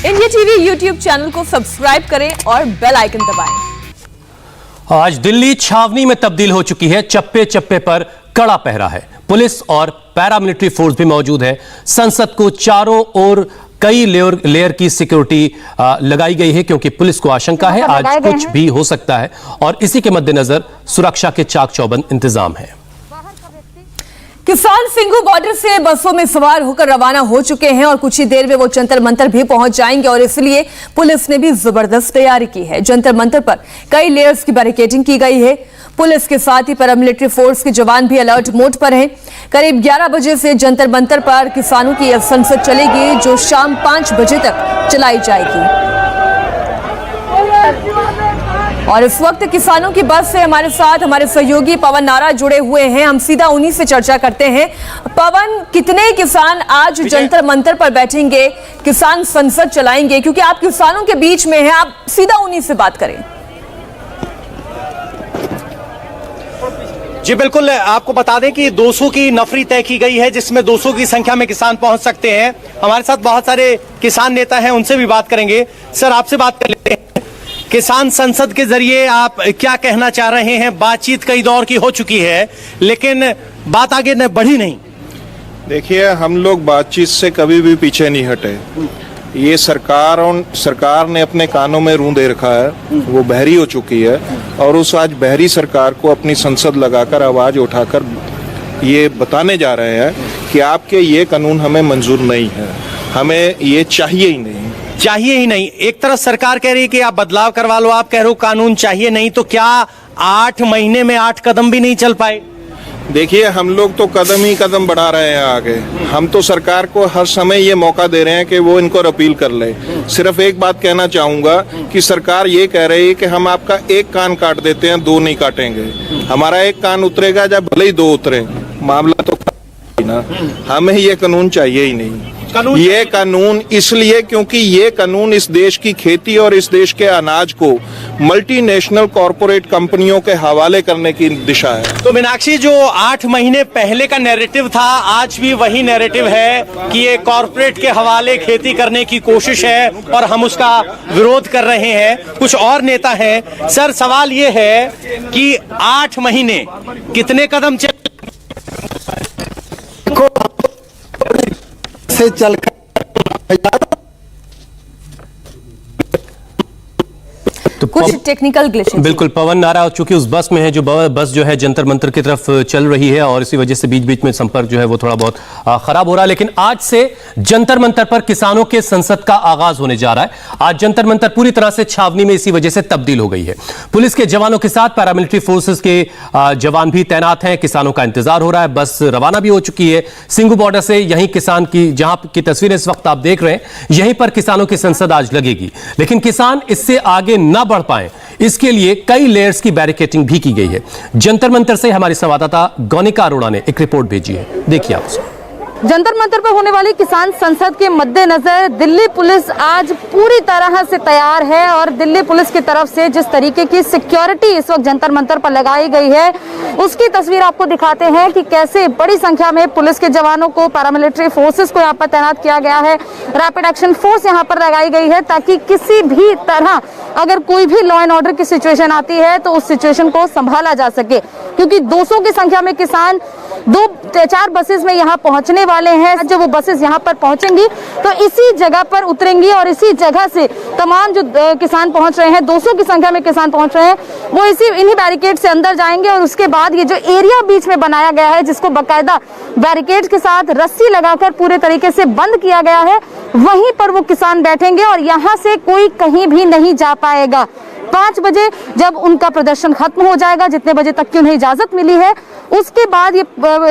India TV YouTube channel को subscribe करें और बेल आइकन दबाएं। आज दिल्ली छावनी में तब्दील हो चुकी है। चप्पे चप्पे पर कड़ा पहरा है। पुलिस और पैरामिलिट्री फोर्स भी मौजूद है। संसद को चारों ओर कई लेयर की सिक्योरिटी लगाई गई है क्योंकि पुलिस को आशंका है आज कुछ भी हो सकता है और इसी के मद्देनजर सुरक्षा के चाक चौबंद इंतजाम है। किसान सिंघू बॉर्डर से बसों में सवार होकर रवाना हो चुके हैं और कुछ ही देर में वो जंतर मंतर भी पहुंच जाएंगे और इसलिए पुलिस ने भी जबरदस्त तैयारी की है। जंतर मंतर पर कई लेयर्स की बैरिकेडिंग की गई है। पुलिस के साथ ही पैरामिलिट्री फोर्स के जवान भी अलर्ट मोड पर हैं। करीब 11 बजे से जंतर मंतर पर किसानों की संसद चलेगी जो शाम 5 बजे तक चलाई जाएगी। और इस वक्त किसानों की बस से हमारे साथ हमारे सहयोगी पवन नारा जुड़े हुए हैं। हम सीधा उन्हीं से चर्चा करते हैं। पवन, कितने किसान आज जंतर मंतर पर बैठेंगे, किसान संसद चलाएंगे? क्योंकि आप किसानों के बीच में हैं, आप सीधा उन्हीं से बात करें। जी बिल्कुल, आपको बता दें कि 200 की नफरी तय की गई है जिसमें 200 की संख्या में किसान पहुंच सकते हैं। हमारे साथ बहुत सारे किसान नेता हैं, उनसे भी बात करेंगे। सर, आपसे बात कर लेते हैं। किसान संसद के जरिए आप क्या कहना चाह रहे हैं? बातचीत कई दौर की हो चुकी है लेकिन बात आगे बढ़ी नहीं। देखिए, हम लोग बातचीत से कभी भी पीछे नहीं हटे। ये सरकार ने अपने कानों में रूं दे रखा है, वो बहरी हो चुकी है और उस आज बहरी सरकार को अपनी संसद लगाकर आवाज उठाकर ये बताने जा रहे हैं कि आपके ये कानून हमें मंजूर नहीं है, हमें ये चाहिए ही नहीं। चाहिए ही नहीं। एक तरफ सरकार कह रही है कि आप बदलाव करवा लो, आप कह रहे हो कानून चाहिए नहीं, तो क्या 8 महीने में 8 कदम भी नहीं चल पाए? देखिए, हम लोग तो कदम ही कदम बढ़ा रहे हैं आगे। हम तो सरकार को हर समय ये मौका दे रहे हैं कि वो इनको अपील कर ले। सिर्फ एक बात कहना चाहूंगा कि सरकार ये कह रही है कि हम आपका एक कान काट देते हैं, 2 नहीं काटेंगे। हमारा एक कान उतरेगा जब भले ही 2 उतरे, मामला तो ना। हमें ये कानून चाहिए ही नहीं। ये कानून इसलिए क्योंकि ये कानून इस देश की खेती और इस देश के अनाज को मल्टीनेशनल कॉरपोरेट कंपनियों के हवाले करने की दिशा है। तो मीनाक्षी, जो 8 महीने पहले का नैरेटिव था आज भी वही नैरेटिव है कि ये कॉरपोरेट के हवाले खेती करने की कोशिश है और हम उसका विरोध कर रहे हैं। कुछ और नेता हैं। सर, सवाल ये है कि 8 महीने कितने कदम से चलकर तो कुछ टेक्निकल ग्लिचेस। बिल्कुल, पवन नारा चूंकि उस बस में है, जो बस जो है जंतर मंतर की तरफ चल रही है और इसी वजह से बीच बीच में संपर्क जो है वो थोड़ा बहुत खराब हो रहा है। लेकिन आज से जंतर मंतर पर किसानों के संसद का आगाज होने जा रहा है। आज जंतर मंतर पूरी तरह से छावनी में इसी वजह से तब्दील हो गई है। पुलिस के जवानों के साथ पैरामिलिट्री फोर्सेस के जवान भी तैनात हैं। किसानों का इंतजार हो रहा है। बस रवाना भी हो चुकी है सिंघू बॉर्डर से। यहीं किसान की जहां की तस्वीरें इस वक्त आप देख रहे हैं, यहीं पर किसानों की संसद आज लगेगी। लेकिन किसान इससे आगे न बढ़ पाए, इसके लिए कई लेयर्स की बैरिकेडिंग भी की गई है। जंतर मंतर से हमारी संवाददाता गौनिका अरोड़ा ने एक रिपोर्ट भेजी है, देखिए आप उसे। जंतर मंतर पर होने वाली किसान संसद के मद्देनजर दिल्ली पुलिस आज पूरी तरह से तैयार है और दिल्ली पुलिस की तरफ से जिस तरीके की सिक्योरिटी इस वक्त जंतर मंतर पर लगाई गई है उसकी तस्वीर आपको दिखाते हैं कि कैसे बड़ी संख्या में पुलिस के जवानों को, पैरामिलिट्री फोर्सेस को यहाँ पर तैनात किया गया है। रैपिड एक्शन फोर्स यहाँ पर लगाई गई है ताकि किसी भी तरह अगर कोई भी लॉ एंड ऑर्डर की सिचुएशन आती है तो उस सिचुएशन को संभाला जा सके। क्योंकि 200 की संख्या में किसान 2-4 बसेस में यहाँ पहुंचने वाले हैं। जब वो बसेस यहाँ पर पहुंचेंगी तो इसी जगह पर उतरेंगी और इसी जगह से तमाम जो किसान पहुंच रहे हैं, 200 की संख्या में किसान पहुंच रहे हैं, वो इन्हीं बैरिकेड से अंदर जाएंगे और उसके बाद ये जो एरिया बीच में बनाया गया है जिसको बाकायदा बैरिकेड के साथ रस्सी लगाकर पूरे तरीके से बंद किया गया है, वहीं पर वो किसान बैठेंगे और यहाँ से कोई कहीं भी नहीं जा पाएगा। 5 बजे जब उनका प्रदर्शन खत्म हो जाएगा, जितने बजे तक की उन्हें इजाजत मिली है, उसके बाद ये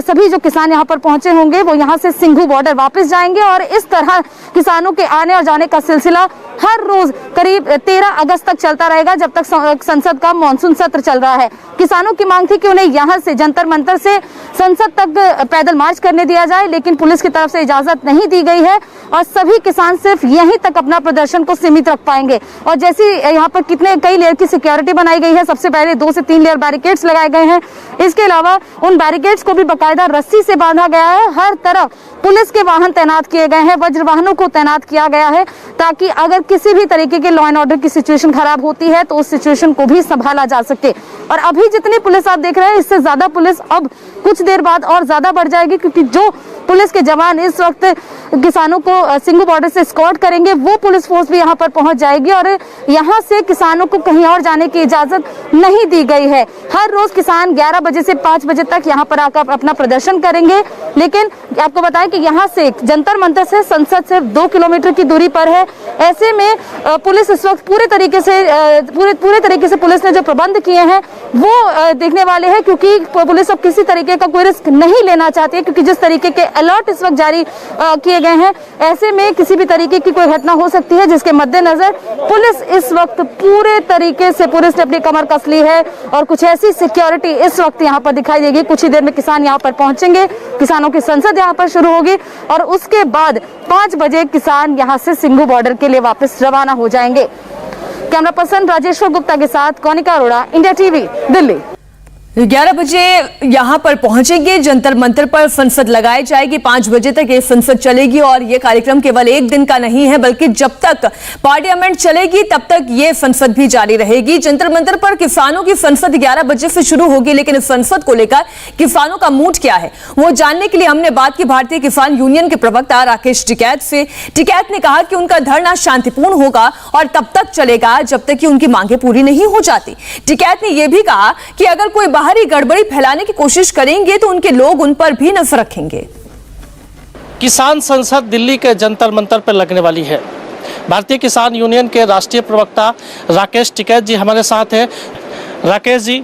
सभी जो किसान यहाँ पर पहुंचे होंगे वो यहाँ से सिंघू बॉर्डर वापस जाएंगे और इस तरह किसानों के आने और जाने का सिलसिला हर रोज करीब 13 अगस्त तक चलता रहेगा, जब तक संसद का मॉनसून सत्र चल रहा है। किसानों की मांग थी कि उन्हें यहाँ से जंतर मंतर से संसद तक पैदल मार्च करने दिया जाए, लेकिन पुलिस की तरफ से इजाजत नहीं दी गई है और सभी किसान सिर्फ यहीं तक अपना प्रदर्शन को सीमित रख पाएंगे। और जैसी यहाँ पर कई लेयर की सिक्योरिटी बनाई गई है, सबसे पहले 2 से 3 लेयर बैरिकेड्स लगाए गए हैं। इसके अलावा उन बैरिकेड्स को भी बाकायदा रस्सी से बांधा गया है। हर तरफ पुलिस के वाहन तैनात किए गए हैं, वज्र वाहनों को तैनात किया गया है, ताकि अगर किसी भी तरीके के लॉ एंड ऑर्डर की सिचुएशन खराब होती है तो उस सिचुएशन को भी संभाला जा सके। और अभी जितनी पुलिस आप देख रहे हैं, इससे ज्यादा पुलिस अब कुछ देर बाद और ज्यादा बढ़ जाएगी, क्योंकि जो पुलिस के जवान इस वक्त किसानों को सिंघू बॉर्डर से एस्कॉर्ट करेंगे, वो पुलिस फोर्स भी यहाँ पर पहुंच जाएगी और यहाँ से किसानों को कहीं और जाने की इजाजत नहीं दी गई है। हर रोज किसान 11 बजे से 5 बजे तक यहाँ पर आकर अपना प्रदर्शन करेंगे, लेकिन आपको बताएं कि यहाँ से जंतर मंतर से संसद सिर्फ 2 किलोमीटर की दूरी पर है। ऐसे में पुलिस इस वक्त पूरे तरीके से पुलिस ने जो प्रबंध किए हैं वो देखने वाले हैं, क्योंकि पुलिस अब किसी तरीके का कोई रिस्क नहीं लेना चाहती है, क्योंकि जिस तरीके के अलर्ट इस वक्त जारी किए गए हैं, ऐसे में किसी भी तरीके की कोई घटना हो सकती है, जिसके मद्देनजर पुलिस इस वक्त पूरे तरीके से पुलिस ने अपनी कमर कस ली है और कुछ ऐसी सिक्योरिटी इस वक्त यहाँ पर दिखाई देगी। कुछ ही देर में किसान यहाँ पर पहुंचेंगे, किसानों की संसद यहाँ पर शुरू होगी और उसके बाद 5 बजे किसान यहाँ से सिंघू बॉर्डर के लिए वापस रवाना हो जाएंगे। कैमरा पर्सन राजेश्वर गुप्ता के साथ कौनिका अरोड़ा, इंडिया टीवी, दिल्ली। 11 बजे यहां पर पहुंचेंगे, जंतर मंतर पर संसद लगाई जाएगी, 5 बजे तक ये संसद चलेगी और ये कार्यक्रम केवल एक दिन का नहीं है, बल्कि जब तक पार्लियामेंट चलेगी तब तक ये संसद भी जारी रहेगी। जंतर मंतर पर किसानों की संसद 11 बजे से शुरू होगी, लेकिन इस संसद को लेकर किसानों का मूड क्या है वो जानने के लिए हमने बात की भारतीय किसान यूनियन के प्रवक्ता राकेश टिकैत से। टिकैत ने कहा कि उनका धरना शांतिपूर्ण होगा और तब तक चलेगा जब तक कि उनकी मांगे पूरी नहीं हो जाती। टिकैत ने यह भी कहा कि अगर कोई बाहरी गड़बड़ी फैलाने की कोशिश करेंगे तो उनके लोग उन पर भी नजर रखेंगे। किसान संसद दिल्ली के जंतर मंतर पर लगने वाली है। भारतीय किसान यूनियन के राष्ट्रीय प्रवक्ता राकेश टिकैत जी हमारे साथ हैं। राकेश जी,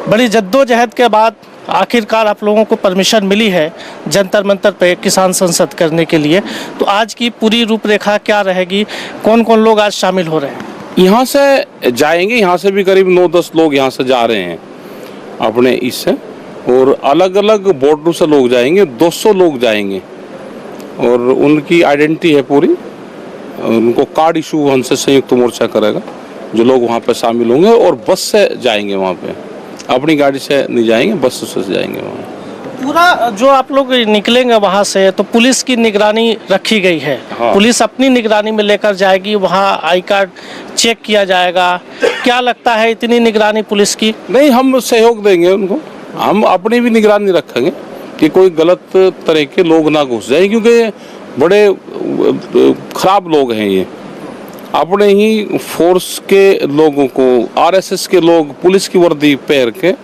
बड़ी जद्दोजहद के बाद आखिरकार आप लोगों को परमिशन मिली है जंतर मंतर पे किसान संसद करने के लिए, तो आज की पूरी रूपरेखा क्या रहेगी? कौन कौन लोग आज शामिल हो रहे हैं? यहाँ से जाएंगे, यहाँ से भी करीब 9-10 लोग यहाँ से जा रहे हैं अपने इससे, और अलग अलग बॉर्डर से लोग जाएंगे, 200 लोग जाएंगे और उनकी आइडेंटिटी है पूरी, उनको कार्ड इशू हमसे संयुक्त मोर्चा करेगा जो लोग वहाँ पे शामिल होंगे, और बस से जाएंगे वहाँ पे, अपनी गाड़ी से नहीं जाएंगे, बस से जाएंगे वहाँ। पूरा जो आप लोग निकलेंगे वहाँ से तो पुलिस की निगरानी रखी गई है। हाँ। पुलिस अपनी निगरानी में लेकर जाएगी, वहाँ आई कार्ड चेक किया जाएगा। क्या लगता है इतनी निगरानी पुलिस की? नहीं, हम सहयोग देंगे उनको, हम अपनी भी निगरानी रखेंगे कि कोई गलत तरह के लोग ना घुस जाए, क्योंकि बड़े खराब लोग हैं ये। अपने ही फोर्स के लोगों को, आरएसएस के लोग पुलिस की वर्दी पहन के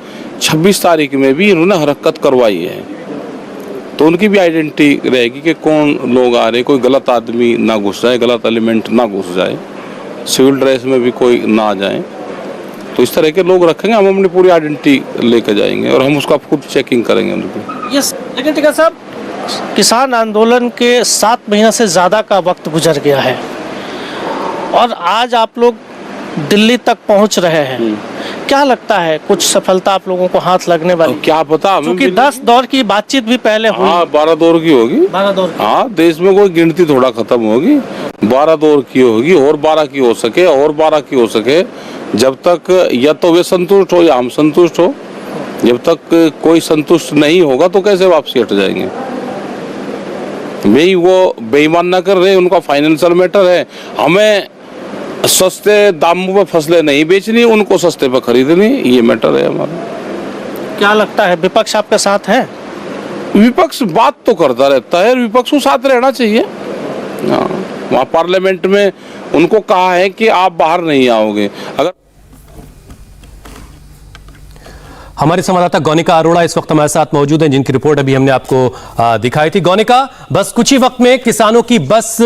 26 तारीख में भी इन्होंने हरकत करवाई है, तो उनकी भी आइडेंटिटी रहेगी कि कौन लोग आ रहे, कोई गलत आदमी ना घुस जाए, गलत एलिमेंट ना घुस जाए, सिविल ड्रेस में भी कोई ना आ जाए। तो इस तरह के लोग रखेंगे, हम अपनी पूरी आइडेंटिटी लेकर जाएंगे और हम उसका खुद चेकिंग करेंगे उनको। यस, लेकिन टिकैत साहब, किसान आंदोलन के 7 महीने से ज़्यादा का वक्त गुजर गया है और आज आप लोग दिल्ली तक पहुंच रहे हैं। क्या लगता है कुछ सफलता आप लोगों को हाथ लगने वाली? क्या पता, क्योंकि 10 दौर की बातचीत भी पहले हुई। हाँ, 12 दौर की होगी। 12 दौर की। हाँ, देश में कोई गिनती थोड़ा खत्म होगी, 12 दौर की होगी, और 12 की हो सके, और 12 की हो सके, जब तक या तो वे संतुष्ट हो या हम संतुष्ट हो। जब तक कोई संतुष्ट नहीं होगा तो कैसे वापसी हट जाएंगे? भाई वो बेईमान ना कर रहे, उनका फाइनेंशियल मैटर है। हमें सस्ते दामों पे फसलें नहीं बेचनी, उनको सस्ते पे खरीदनी, ये मैटर है हमारा। क्या लगता है विपक्ष आपके साथ है? विपक्ष बात तो करता रहता है, विपक्ष को साथ रहना चाहिए। हाँ, वहाँ पार्लियामेंट में उनको कहा है कि आप बाहर नहीं आओगे। अगर हमारे संवाददाता गौनिका अरोड़ा इस वक्त हमारे साथ मौजूद हैं, जिनकी रिपोर्ट अभी हमने आपको दिखाई थी। गौनिका, बस कुछ ही वक्त में किसानों की बस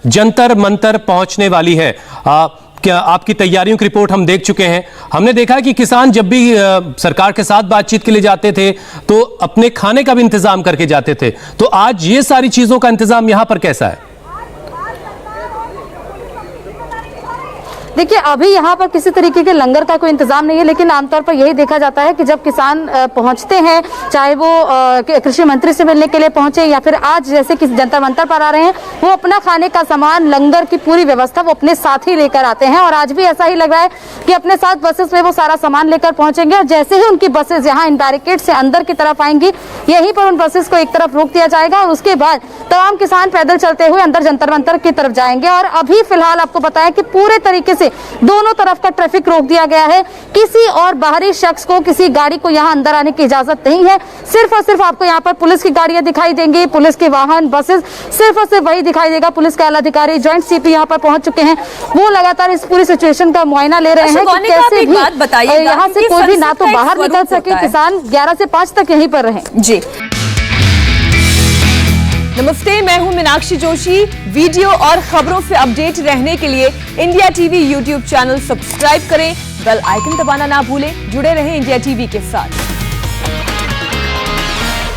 जंतर मंतर पहुंचने वाली है। क्या आपकी तैयारियों की रिपोर्ट हम देख चुके हैं। हमने देखा है कि किसान जब भी सरकार के साथ बातचीत के लिए जाते थे तो अपने खाने का भी इंतजाम करके जाते थे, तो आज ये सारी चीजों का इंतजाम यहां पर कैसा है? देखिए अभी यहाँ पर किसी तरीके के लंगर का कोई इंतजाम नहीं है, लेकिन आमतौर पर यही देखा जाता है कि जब किसान पहुंचते हैं, चाहे वो कृषि मंत्री से मिलने के लिए पहुंचे या फिर आज जैसे कि जंतर मंतर पर आ रहे हैं, वो अपना खाने का सामान, लंगर की पूरी व्यवस्था वो अपने साथ ही लेकर आते हैं। और आज भी ऐसा ही लग रहा है कि अपने साथ बसेस में वो सारा सामान लेकर पहुंचेंगे और जैसे ही उनकी बसेस यहाँ इन बैरिकेड से अंदर की तरफ आएंगी, यहीं पर उन बसेस को एक तरफ रोक दिया जाएगा और उसके बाद तमाम किसान पैदल चलते हुए अंदर जंतर मंतर की तरफ जाएंगे। और अभी फिलहाल आपको बताया कि पूरे तरीके से दोनों तरफ का ट्रैफिक रोक दिया गया है। किसी और बाहरी शख्स को, किसी गाड़ी को यहाँ अंदर आने की इजाजत नहीं है। सिर्फ और सिर्फ आपको यहाँ पर पुलिस की गाड़ियां दिखाई देंगी, पुलिस के वाहन, बसेस, सिर्फ और सिर्फ वही दिखाई देगा। पुलिस के आला अधिकारी, जॉइंट सीपी यहाँ पर पहुंच चुके हैं, वो लगातार इस पूरी सिचुएशन का मुआयना ले रहे हैं कि कैसे भी यहाँ से कोई भी ना तो बाहर निकल सके, किसान 11 से 5 तक यहीं पर रहें। जी नमस्ते, मैं हूं मीनाक्षी जोशी। वीडियो और खबरों से अपडेट रहने के लिए India TV YouTube channel subscribe करें, बेल आइकन दबाना ना भूलें। जुड़े रहें इंडिया टीवी के साथ।